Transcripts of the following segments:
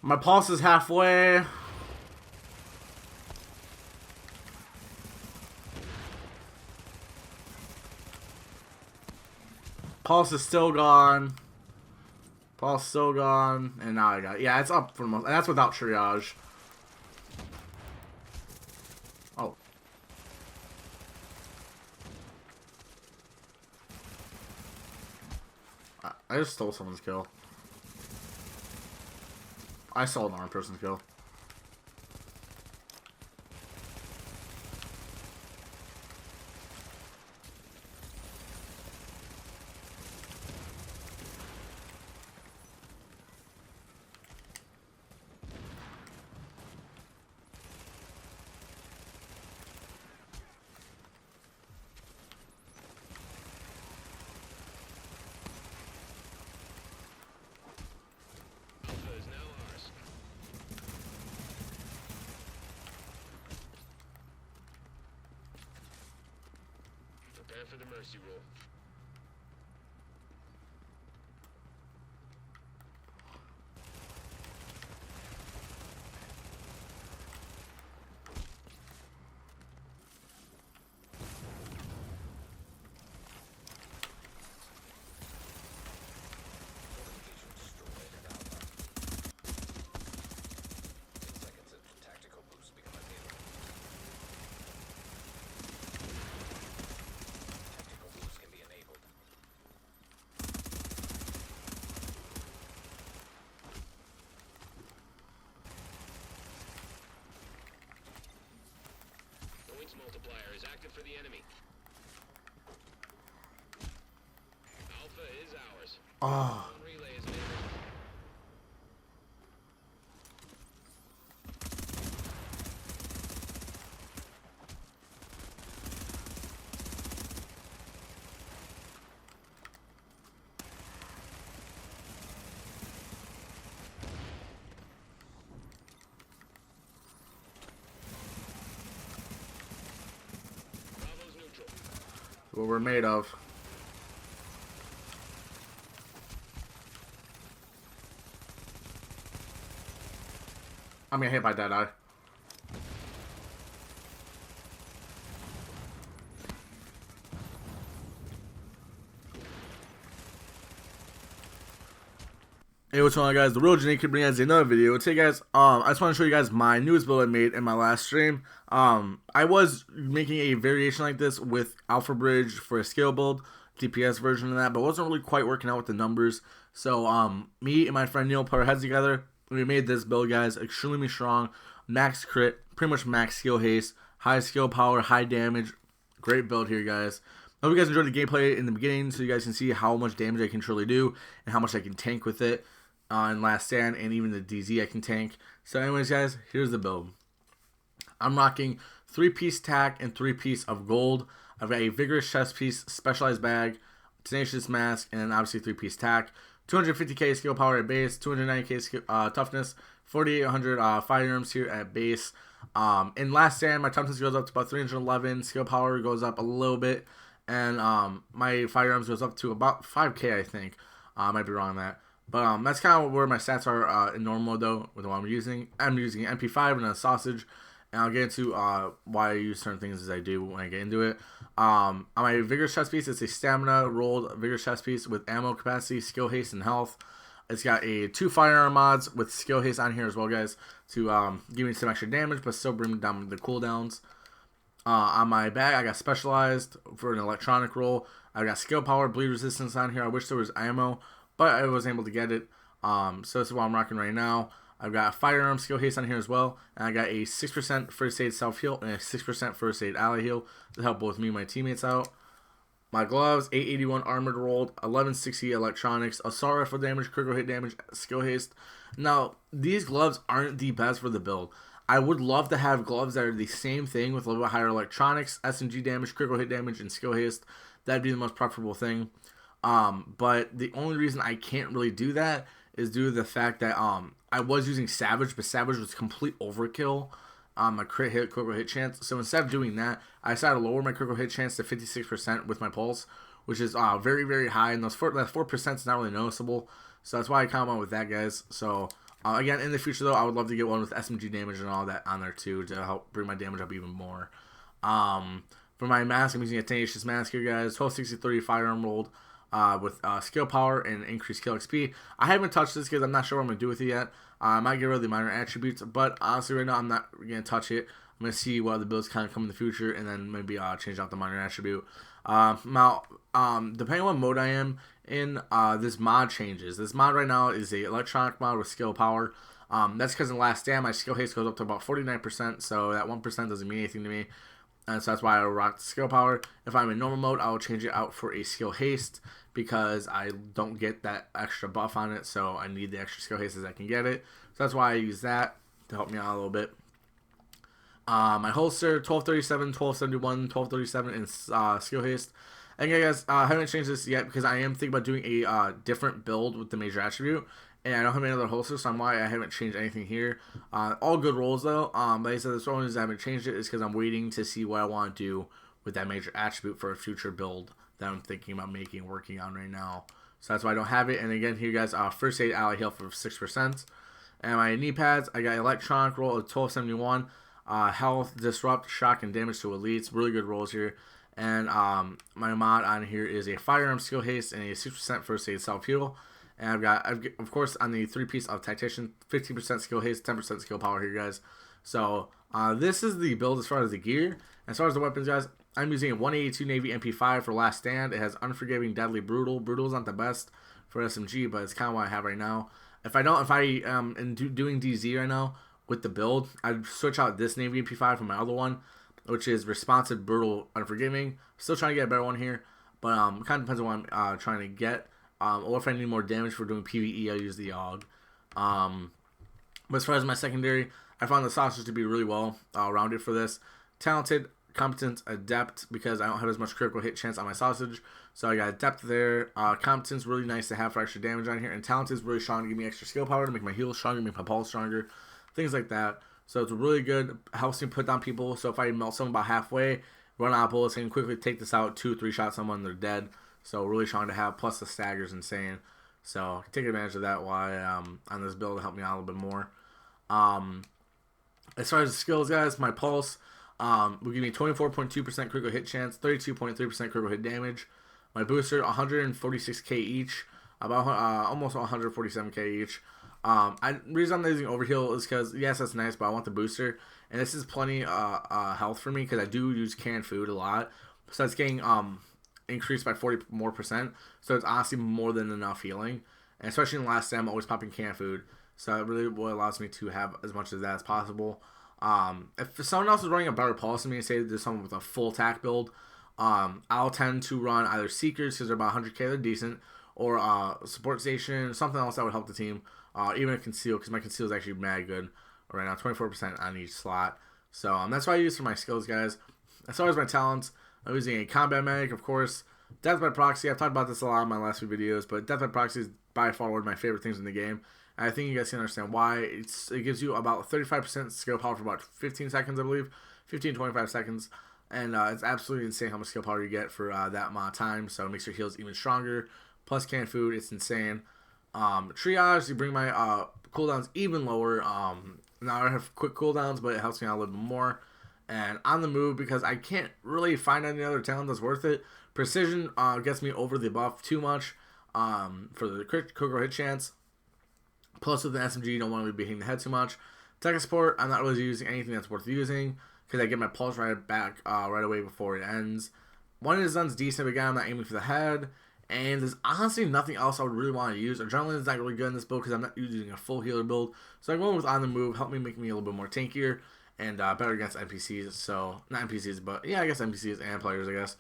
My pulse is halfway. Pulse is still gone. Pulse still gone. And now I got it. Yeah, it's up for most. And that's without triage. Oh. I just stole someone's kill. I stole an armed person's kill. Prepare for the mercy roll. Multiplier is active for the enemy. Alpha is ours. Oh. Relay is enabled. What we're made of. I'm gonna hit by Deadeye. Hey, what's going on, guys? TheRealOGnick can bring you guys another video. Today, guys, I just want to show you guys my newest build I made in my last stream. I was making a variation like this with Alpha Bridge for a scale build, DPS version of that, but wasn't really quite working out with the numbers. So, me and my friend Neil put our heads together. We made this build, guys, extremely strong, max crit, pretty much max skill haste, high skill power, high damage. Great build here, guys. I hope you guys enjoyed the gameplay in the beginning so you guys can see how much damage I can truly do and how much I can tank with it. In Last Stand, and even the DZ I can tank. So anyways, guys, here's the build. I'm rocking 3-piece tack and 3-piece of gold. I've got a vigorous chest piece, specialized bag, tenacious mask, and then obviously 3-piece tack. 250k skill power at base, 290k toughness, 4800 firearms here at base. In Last Stand, my toughness goes up to about 311, skill power goes up a little bit, and my firearms goes up to about 5k, I think. I might be wrong on that. But that's kind of where my stats are in normal mode, though, with what I'm using. I'm using an MP5 and a sausage, and I'll get into why I use certain things as I do when I get into it. On my vigorous chest piece, it's a stamina rolled vigorous chest piece with ammo capacity, skill haste, and health. It's got 2 firearm mods with skill haste on here as well, guys, to give me some extra damage, but still bring down the cooldowns. On my bag, I got specialized for an electronic roll. I got skill power, bleed resistance on here. I wish there was ammo, but I was able to get it. So this is what I'm rocking right now. I've got firearm skill haste on here as well. And I got a 6% first aid self heal and a 6% first aid ally heal to help both me and my teammates out. My gloves, 881 armored rolled, 1160 electronics, assault rifle damage, critical hit damage, skill haste. Now, these gloves aren't the best for the build. I would love to have gloves that are the same thing with a little bit higher electronics, SMG damage, critical hit damage, and skill haste. That'd be the most preferable thing. But the only reason I can't really do that is due to the fact that I was using Savage, but Savage was complete overkill. My critical hit chance. So instead of doing that, I decided to lower my critical hit chance to 56% with my pulse, which is very, very high. And that 4% is not really noticeable. So that's why I kind of went with that, guys. So Again, in the future though, I would love to get one with SMG damage and all that on there too to help bring my damage up even more. For my mask, I'm using a tenacious mask here, guys. 1263 firearm rolled with skill power and increased kill XP. I haven't touched this because I'm not sure what I'm gonna do with it yet. I might get rid of the minor attributes, but honestly, right now I'm not gonna touch it. I'm gonna see what other builds kind of come in the future, and then maybe change out the minor attribute. Now, depending on what mode I am in, this mod changes. This mod right now is a electronic mod with skill power. That's because in Last Stand, my skill haste goes up to about 49%, so that 1% doesn't mean anything to me. And so that's why I rock the skill power. If I'm in normal mode, I will change it out for a skill haste because I don't get that extra buff on it, so I need the extra skill haste as I can get it. So that's why I use that to help me out a little bit. My holster, 1237, 1271, 1237 in skill haste. And yeah, guys, I haven't changed this yet because I am thinking about doing a different build with the major attribute. And I don't have any other holsters, so I'm why I haven't changed anything here. All good rolls though. Like I said, the only reason I haven't changed it is because I'm waiting to see what I want to do with that major attribute for a future build that I'm thinking about making, working on right now. So that's why I don't have it. And again, here guys, first aid ally heal for 6%. And my knee pads, I got electronic roll of 1271, health, disrupt, shock, and damage to elites. Really good rolls here. And my mod on here is a firearm skill haste and a 6% first aid self heal. And I've got, of course, on the 3-piece of Tactician, 15% skill haste, 10% skill power here, guys. So this is the build as far as the gear. As far as the weapons, guys, I'm using a 182 Navy MP5 for Last Stand. It has Unforgiving, Deadly, Brutal. Brutal is not the best for SMG, but it's kind of what I have right now. If I am doing DZ right now with the build, I'd switch out this Navy MP5 from my other one, which is Responsive, Brutal, Unforgiving. Still trying to get a better one here, but it kind of depends on what I'm trying to get. Or if I need more damage for doing PvE, I'll use the AUG. But as far as my secondary, I found the sausage to be really well rounded for this. Talented, competent, adept, because I don't have as much critical hit chance on my sausage. So I got depth there. Competence, really nice to have for extra damage on here. And talented is really strong to give me extra skill power, to make my heals stronger, make my pulse stronger, things like that. So it's really good. Helps me put down people. So if I melt someone about halfway, run out of bullets, I can quickly take this out, 2-3 shots someone, they're dead. So really strong to have, plus the stagger's insane. So take advantage of that while on this build to help me out a little bit more. As far as the skills, guys, my pulse will give me 24.2% critical hit chance, 32.3% critical hit damage. My booster, 146k each, about almost 147k each. The reason I'm not using overheal is because, yes, that's nice, but I want the booster. And this is plenty health for me because I do use canned food a lot. So it's getting increased by 40% more. So it's honestly more than enough healing. And especially in the Last Stand, I'm always popping canned food. So it really what allows me to have as much of that as possible. If someone else is running a better pulse than me, say there's someone with a full attack build, I'll tend to run either Seekers because they're about 100k, they're decent, or Support Station, something else that would help the team. Even a Conceal, because my Conceal is actually mad good right now, 24% on each slot. So that's what I use for my skills, guys. As far as my talents, I'm using a Combat Medic, of course. Death by Proxy, I've talked about this a lot in my last few videos, but Death by Proxy is by far one of my favorite things in the game. And I think you guys can understand why. It gives you about 35% skill power for about 15 seconds, I believe. 15-25 seconds. And it's absolutely insane how much skill power you get for that amount of time. So it makes your heals even stronger. Plus canned food, it's insane. Triage, you bring my cooldowns even lower. Now I have quick cooldowns, but it helps me out a little bit more. And on the move, because I can't really find any other talent that's worth it. Precision gets me over the buff too much for the critical hit chance. Plus with the SMG, you don't want to be hitting the head too much. Tech support, I'm not really using anything that's worth using because I get my pulse right back right away before it ends. One is done's decent, but again, I'm not aiming for the head. And there's honestly nothing else I would really want to use. Adrenaline is not really good in this build because I'm not using a full healer build. So I'm going with on the move, help me make me a little bit more tankier and better against NPCs. So not NPCs, but yeah, I guess NPCs and players, I guess.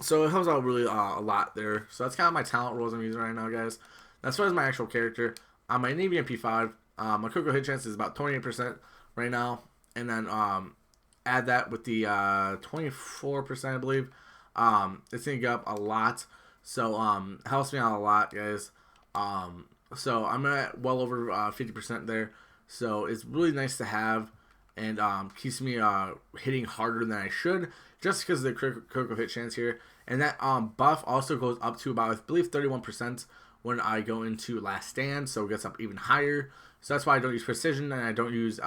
So it helps out really a lot there. So that's kind of my talent rolls I'm using right now, guys. As far as my actual character, my Navy MP5, my critical hit chance is about 28% right now. And then add that with the 24%, I believe. It's going to go up a lot. So helps me out a lot, guys. So I'm at well over 50% there. So it's really nice to have. And keeps me hitting harder than I should. Just because of the critical hit chance here. And that buff also goes up to about, I believe, 31%. when I go into last stand, so it gets up even higher. So that's why I don't use precision and I don't use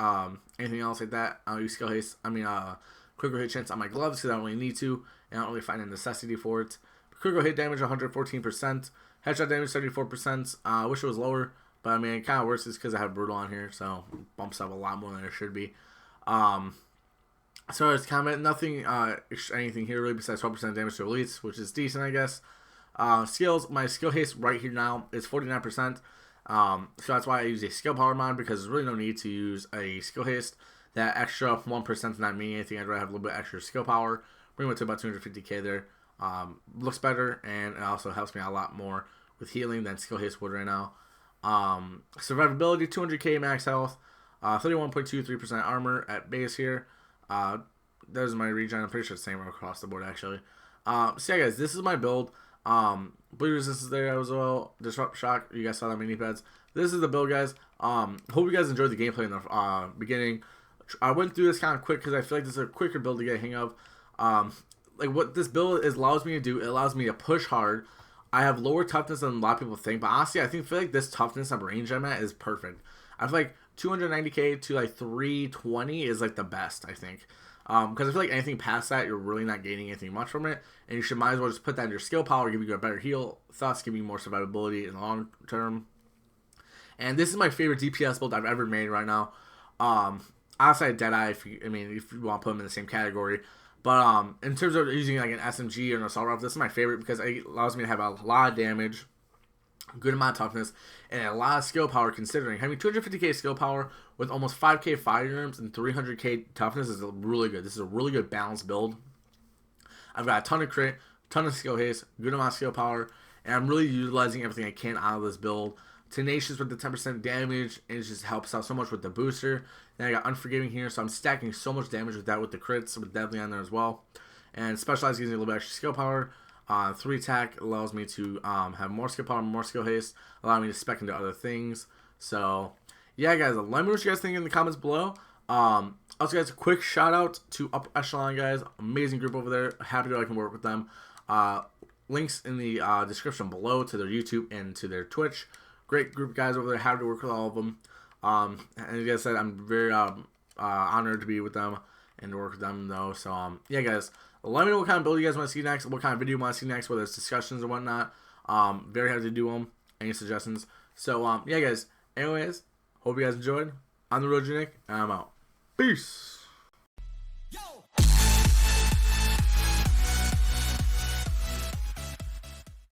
anything else like that. I don't use skill haste. I mean, critical hit chance on my gloves because I don't really need to, and I don't really find a necessity for it. Critical hit damage 114%, headshot damage 74%. I wish it was lower, but I mean it kind of works just because I have brutal on here, so it bumps up a lot more than it should be. So as comment, nothing anything here really besides 12% damage to elites, which is decent, I guess. Skills, my skill haste right here now is 49%. So that's why I use a skill power mod, because there's really no need to use a skill haste. That extra 1% is not meaning anything. I'd rather have a little bit extra skill power. Bring it to about 250k there. Looks better, and it also helps me out a lot more with healing than skill haste would right now. Survivability, 200k max health, 31.23% armor at base here. There's my regen. I'm pretty sure it's the same across the board actually. So yeah, guys, this is my build. Bleed resistance there as well. Disrupt shock. You guys saw that mini pads. This is the build, guys. Hope you guys enjoyed the gameplay in the beginning. I went through this kind of quick because I feel like this is a quicker build to get a hang of. Like what this build allows me to do, it allows me to push hard. I have lower toughness than a lot of people think, but honestly, I feel like this toughness of range I'm at is perfect. I feel like 290k to like 320 is like the best, I think. Because I feel like anything past that, you're really not gaining anything much from it, and you should might as well just put that in your skill power, give you a better heal, thus give you more survivability in the long term. And this is my favorite DPS build I've ever made right now. Outside Deadeye, if you want to put them in the same category. But in terms of using like an SMG or an assault rifle, this is my favorite because it allows me to have a lot of damage, good amount of toughness, and a lot of skill power. Considering having 250k skill power with almost 5k firearms and 300k toughness is really good. This is a really good balanced build. I've got a ton of crit, ton of skill haste, good amount of skill power, and I'm really utilizing everything I can out of this build. Tenacious with the 10% damage, and it just helps out so much with the booster. Then I got Unforgiving here, so I'm stacking so much damage with that with the crits, with Deadly on there as well. And Specialized gives me a little bit extra skill power. 3 attack allows me to have more skill power, more skill haste, allowing me to spec into other things. So, yeah, guys, let me know what you guys think in the comments below. Also, guys, a quick shout out to Upper Echelon, guys. Amazing group over there. Happy that I can work with them. Links in the description below to their YouTube and to their Twitch. Great group of guys over there. Happy to work with all of them. And like I said, I'm very honored to be with them and to work with them, though. So, yeah, guys, let me know what kind of build you guys want to see next, what kind of video you want to see next, whether it's discussions or whatnot. Very happy to do them. Any suggestions? So, yeah, guys. Anyways, hope you guys enjoyed. I'm TheRealOGnick, and I'm out. Peace. Yo.